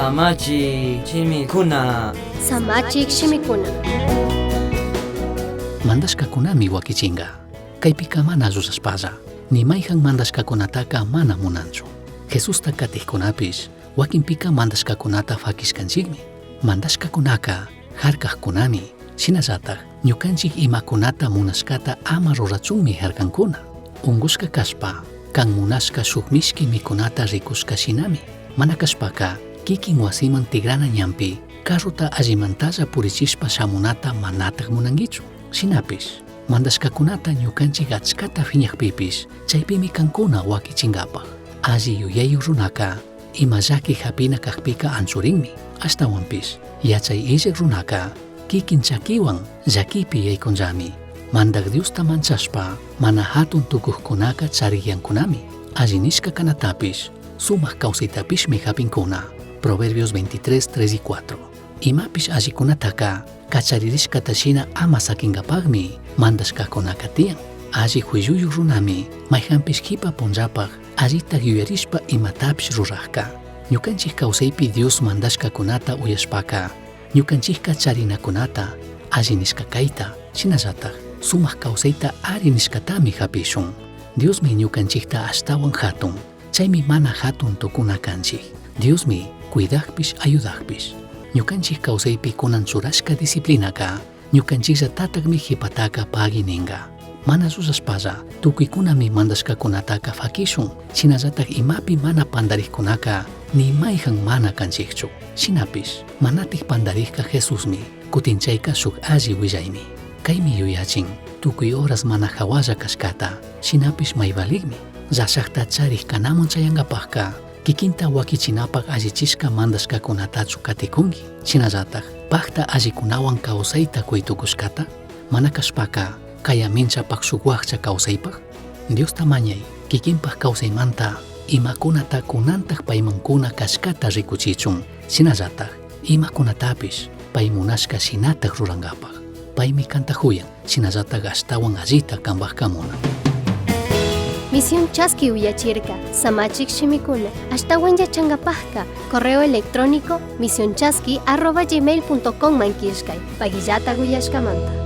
Samachi chimikuna. Samachik shimikuna. Mandashkakunami wakichinga. Kaypika mana llusaspaqa. Nimayhan mandashkakunataka mana munanchu. Jesusta katijkunapish wakinpika mandashkakunata fakishkanchikmi. Mandashkakunaka harkaqkunami. Shinallataq ñukanchik imakunata munashkata ama rurachunmi harkankuna. Ungushka kashpa kan munashka shuk mishki mikunata rikushka shinami. Mana kashpaka kikin wasiman tigrana ñampi carruta allimantalla purichishpa shamunata manataq munankichu. Shinapish mandashkakunata ñukanchik achkata phiñaqpipish chaypimi kankuna wakichinkapaq. Alli yuyayuq runaka ima llaki hapina kaqpika anchurinmi. Ashtawanpish yachay illak runaka kikin chakiwan llakipi yaykunllami. Mandak Diosta manchashpa mana hatun tukuqkunaka chariyankunami. Alli nishka kanatapish sumaq kawsaytapishmi hapinkuna. Proverbios 23, 3 y 4. Imapish allikunataka kacharirishkatashina ama sakinkapaqmi mandashkakunaka tiyan. Alli huyuyuq runami mayhanpish hipa punllapaq allita yuyarishpa imatapish ruraqka. Ñukanchik kawsaypi Dios mandashkakunata uyashpaka ñukanchikka charinakunata alli nishka kayta shinallataq sumaq kawsayta ari nishkatami hapishun. Diosmi ñukanchikta ashtawan hatun, chaymi mana hatun tukuna kanchik. Diosmi cuidaqpish ayudaqpish. Ñukanchik kawsaypi kunan churashka disciplinaka ñukanchiklla tataqmi hipataka pagi ninga. Mana llusaspaqa tukuykunami mandashkakunataka fakishun. Shinallataq imapi mana pandariqkunaka nimayhan mana kanchikchu. Shinapish manatij pandariqka Jesusmi kutinchayka shuk alli willaymi. Kaymi yuyachin tukuy horas mana hawalla kashkata shinapish mayvaligmi. Llashaqta chariq kanamun chayankapaqka kikinta wakichinapaq allichishka mandashkakunatachu katikunki. Shinallataq paqta allikunawan kawsayta kuytukushkata mana kashpaka kayaminchapaq shuk wakcha kawsaypaq. Diosta mañay kikinpaq kawsaymanta imakunata kunantaq paymankuna kashkata rikuchichun. Shinallataq imakunatapish pay munashka shinataq rurankapaq. Paymi kantahuyan shinallataq ashtawan allita kanpaqkamuna. Misión Chasqui uyachirka, Samachik shimikuna, ashtawan yachankapaqka, correo electrónico misionchasqui@gmail.com mankishkay, pagillata uyashkamanta.